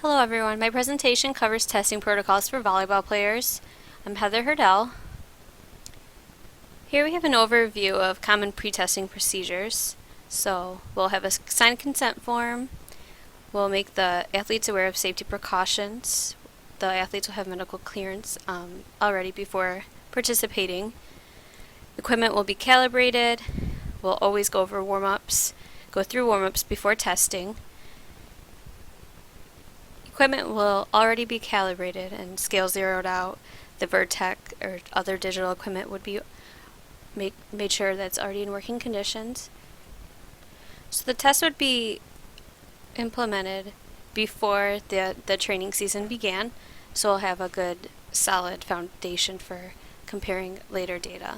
Hello everyone, my presentation covers testing protocols for volleyball players. I'm Heather Hurdell. Here we have an overview of common pre-testing procedures. So we'll have a signed consent form, we'll make the athletes aware of safety precautions, the athletes will have medical clearance already before participating. Equipment will be calibrated, we'll always go through warm-ups before testing. Equipment will already be calibrated and scale zeroed out. The Vertec or other digital equipment would be made sure that it's already in working conditions. So the test would be implemented before the training season began, so we'll have a good solid foundation for comparing later data.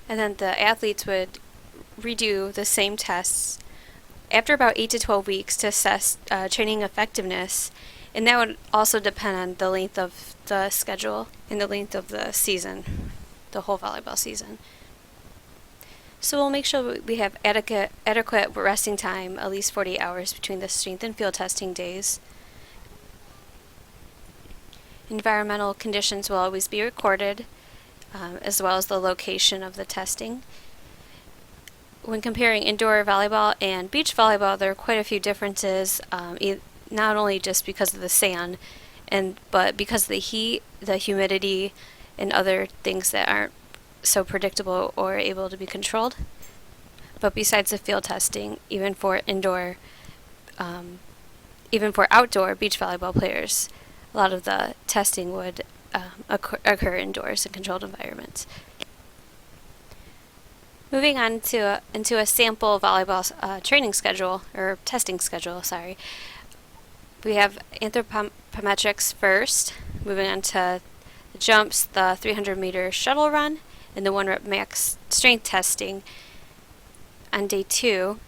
And then the athletes would redo the same tests after about 8 to 12 weeks to assess training effectiveness, and that would also depend on the length of the schedule and the length of the season, the whole volleyball season. So we'll make sure we have adequate resting time, at least 48 hours between the strength and field testing days. Environmental conditions will always be recorded, as well as the location of the testing. When comparing indoor volleyball and beach volleyball, there are quite a few differences, not only just because of the sand, but because of the heat, the humidity, and other things that aren't so predictable or able to be controlled. But besides the field testing, even for outdoor beach volleyball players, a lot of the testing would occur indoors in controlled environments. Moving on into a sample volleyball training schedule, or testing schedule, sorry. We have anthropometrics first, moving on to the jumps, the 300-meter shuttle run, and the 1-rep max strength testing on day 2.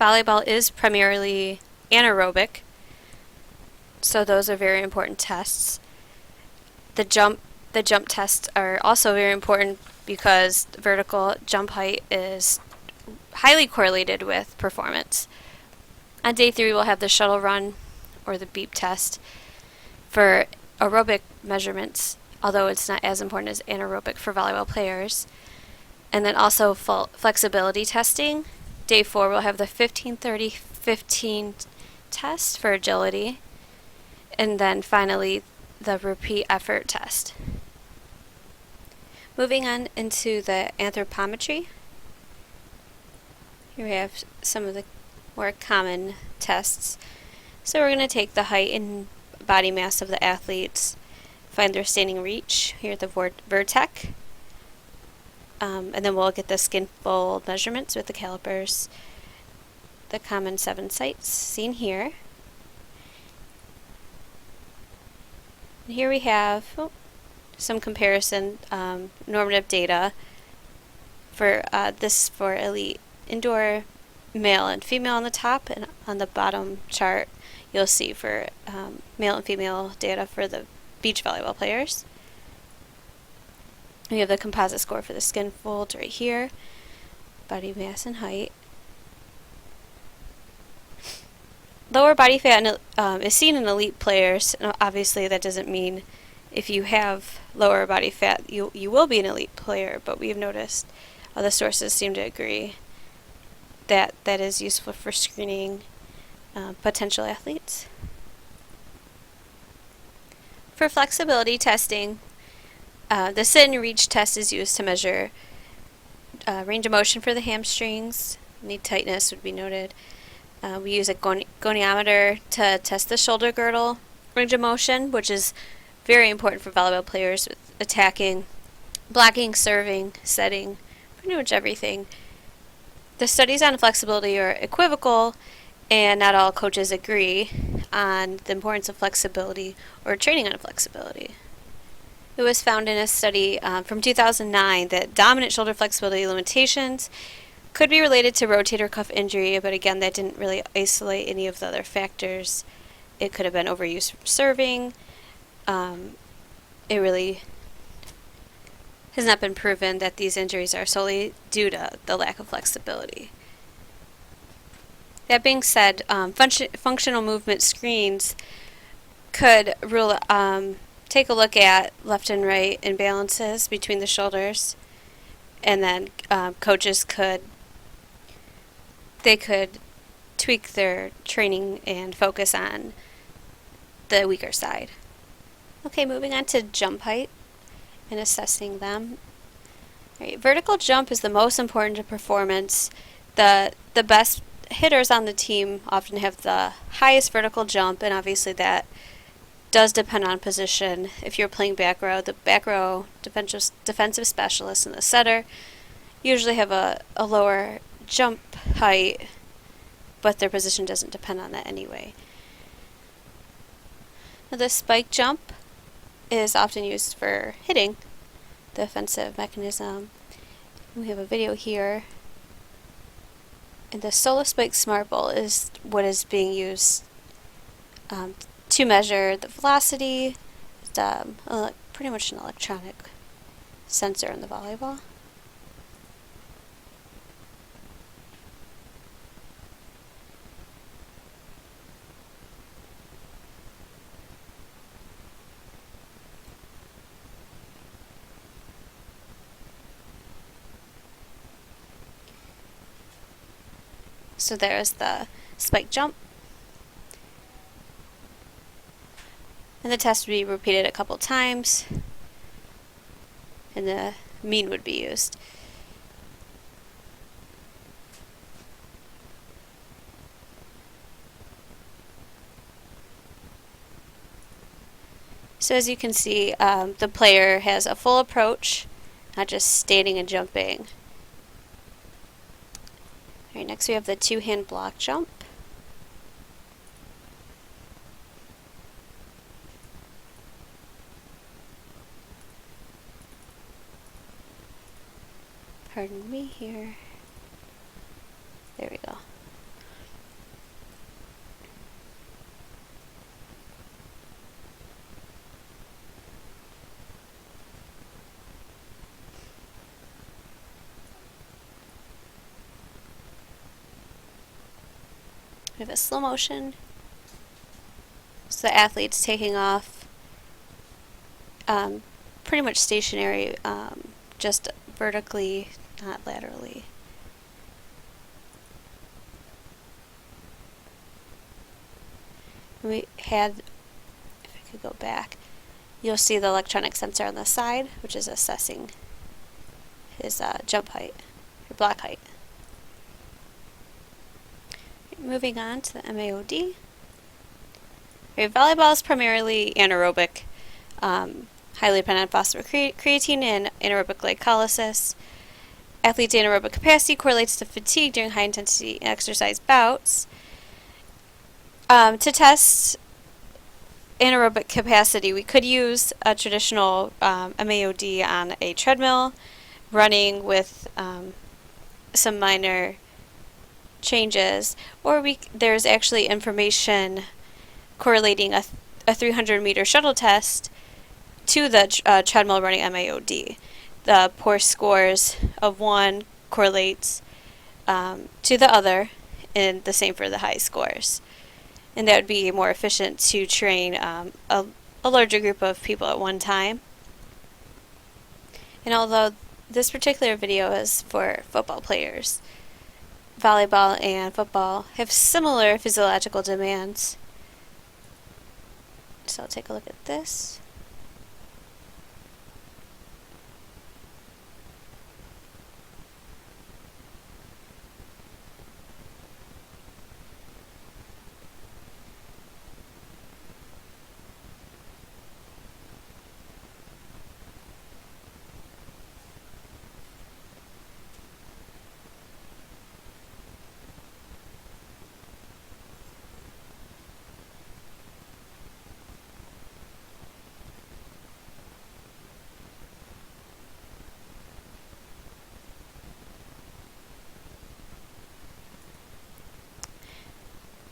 Volleyball is primarily anaerobic, so those are very important tests. The jump tests are also very important because vertical jump height is highly correlated with performance. On day 3, we'll have the shuttle run, or the beep test, for aerobic measurements, although it's not as important as anaerobic for volleyball players. And then also flexibility testing. Day 4, we'll have the 15-30-15 test for agility. And then finally, the repeat effort test. Moving on into the anthropometry. Here we have some of the more common tests. So we're going to take the height and body mass of the athletes, find their standing reach here at the Vertec, and then we'll get the skin fold measurements with the calipers, the common 7 sites seen here. And here we have some comparison normative data for for elite indoor male and female on the top, and on the bottom chart you'll see for male and female data for the beach volleyball players. We have the composite score for the skin fold right here, body mass and height. Lower body fat is seen in elite players. Obviously that doesn't mean if you have lower body fat you will be an elite player, but we've noticed other sources seem to agree that that is useful for screening potential athletes. For flexibility testing, the sit and reach test is used to measure range of motion for the hamstrings. Knee tightness would be noted. We use a goniometer to test the shoulder girdle range of motion, which is very important for volleyball players with attacking, blocking, serving, setting, pretty much everything. The studies on flexibility are equivocal, and not all coaches agree on the importance of flexibility or training on flexibility. It was found in a study from 2009 that dominant shoulder flexibility limitations could be related to rotator cuff injury, but again, that didn't really isolate any of the other factors. It could have been overuse from serving. It really has not been proven that these injuries are solely due to the lack of flexibility. That being said, functional movement screens could take a look at left and right imbalances between the shoulders, and then coaches could tweak their training and focus on the weaker side. Okay, moving on to jump height and assessing them. All right, vertical jump is the most important to performance. The best hitters on the team often have the highest vertical jump, and obviously that does depend on position. If you're playing back row, the back row defensive specialist and the setter usually have a lower jump height, but their position doesn't depend on that anyway. Now, the spike jump is often used for hitting, the offensive mechanism. We have a video here. And the solo spike smart ball is what is being used to measure the velocity. It's pretty much an electronic sensor in the volleyball. So there's the spike jump. And the test would be repeated a couple times, and the mean would be used. So as you can see, the player has a full approach, not just standing and jumping. All right, next we have the two-hand block jump. Pardon me here. There we go. We have a slow motion. So the athlete's taking off pretty much stationary, just vertically, not laterally. We had, if I could go back, you'll see the electronic sensor on the side, which is assessing his jump height, or block height. Moving on to the MAOD. Volleyball is primarily anaerobic, highly dependent on phosphocreatine and anaerobic glycolysis. Athletes' anaerobic capacity correlates to fatigue during high-intensity exercise bouts. To test anaerobic capacity, we could use a traditional MAOD on a treadmill, running with some minor changes, or there's actually information correlating a 300-meter shuttle test to the treadmill running MAOD. The poor scores of one correlates to the other, and the same for the high scores. And that would be more efficient to train a larger group of people at one time. And although this particular video is for football players, volleyball and football have similar physiological demands. So I'll take a look at this.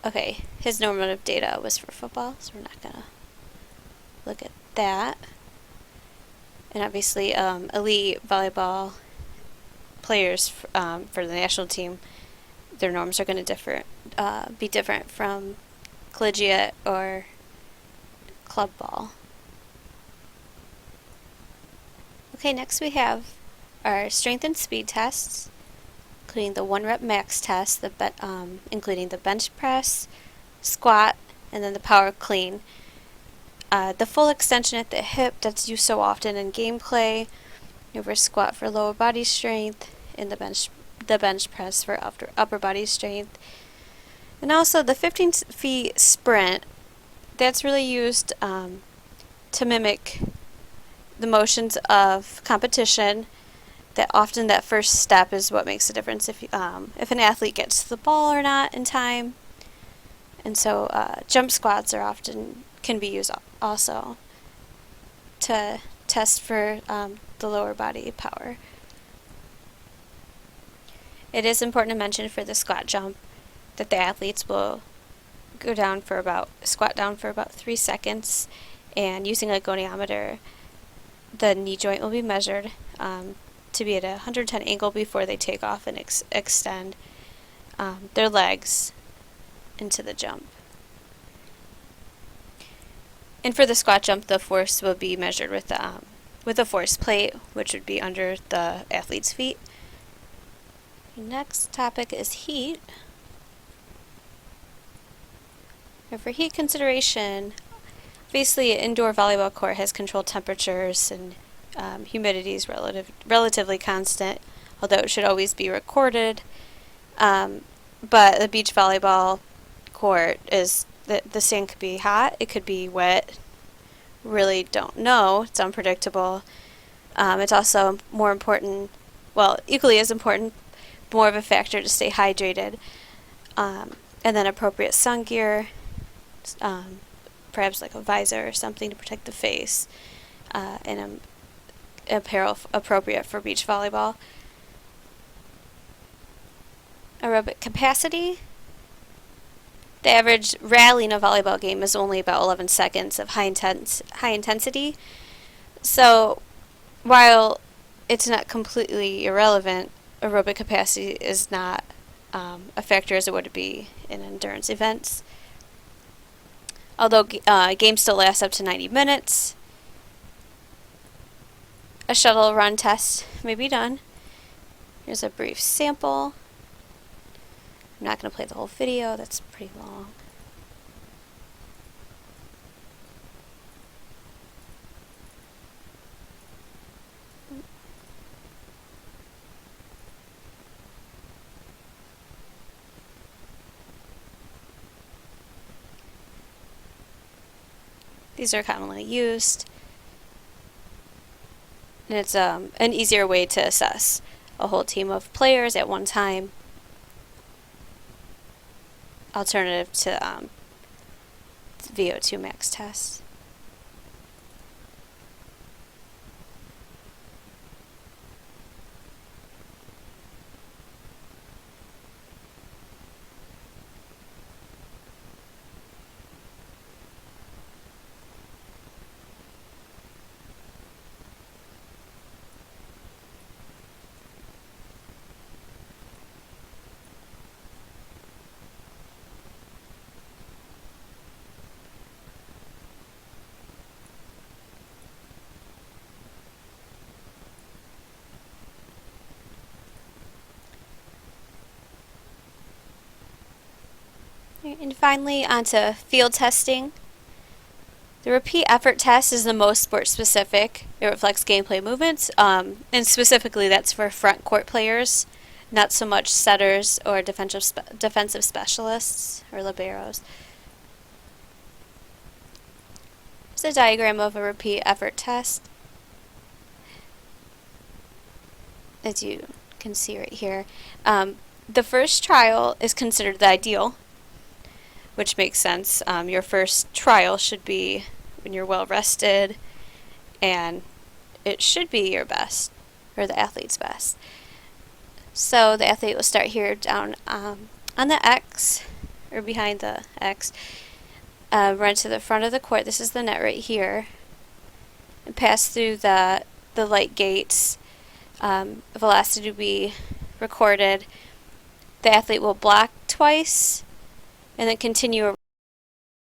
Okay, his normative data was for football, so we're not going to look at that. And obviously, elite volleyball players for the national team, their norms are going to differ be different from collegiate or club ball. Okay, next we have our strength and speed tests, including the 1 rep max test, including the bench press, squat, and then the power clean. The full extension at the hip that's used so often in gameplay, over squat for lower body strength, and the bench press for upper body strength. And also the 15 feet sprint, that's really used to mimic the motions of competition. That often that first step is what makes a difference if an athlete gets to the ball or not in time. And so jump squats can be used also to test for the lower body power. It is important to mention for the squat jump that the athletes will squat down for about 3 seconds, and using a goniometer, the knee joint will be measured to be at a 110 angle before they take off and extend their legs into the jump. And for the squat jump, the force will be measured with a force plate, which would be under the athlete's feet. Next topic is heat. And for heat consideration, obviously an indoor volleyball court has controlled temperatures and humidity is relatively constant, although it should always be recorded. But the beach volleyball court the sand could be hot, it could be wet. Really don't know. It's unpredictable. It's also more important, equally as important, more of a factor to stay hydrated. And then appropriate sun gear, perhaps like a visor or something to protect the face, and apparel appropriate for beach volleyball. Aerobic capacity. The average rally in a volleyball game is only about 11 seconds of high intensity. So while it's not completely irrelevant, aerobic capacity is not a factor as it would be in endurance events. Although games still last up to 90 minutes, a shuttle run test may be done. Here's a brief sample. I'm not going to play the whole video, that's pretty long. These are commonly used, and it's an easier way to assess a whole team of players at one time, alternative to VO2 max test. And finally, onto field testing. The repeat effort test is the most sport-specific. It reflects gameplay movements, and specifically that's for front court players, not so much setters or defensive specialists or liberos. Here's a diagram of a repeat effort test. As you can see right here, the first trial is considered the ideal, which makes sense. Your first trial should be when you're well rested, and it should be your best, or the athlete's best. So the athlete will start here down on the X, or behind the X, run to the front of the court. This is the net right here, and pass through the light gates. Velocity will be recorded. The athlete will block twice, and then continue